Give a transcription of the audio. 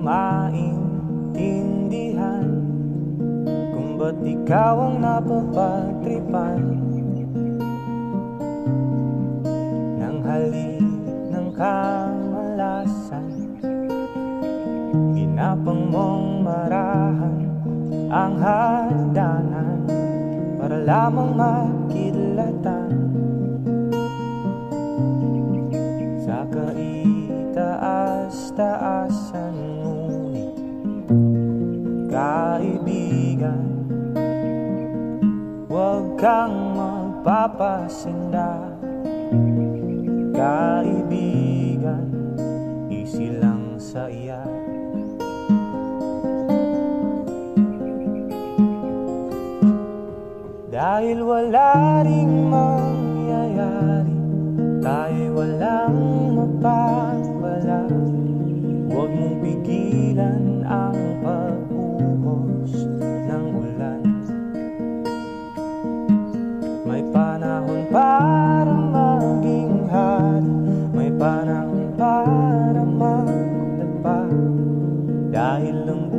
maintindihan kung ba't ikaw ang napapagtripan ng halik ng kamalasan. Ginapang mong marahan ang hagdanan para lamang makidlatan sa kaitaas-taasan. Ngunit kaibigan, huwag kang magpapasinda. Kaibigan, easy lang sa iya. Dahil wala ring mangyayari, tayo'y walang mapapala. Huwag mong pigilan ang pag-uhos ng ulan. May panahon para maging hari, may panahon para magdapa. Dahil ang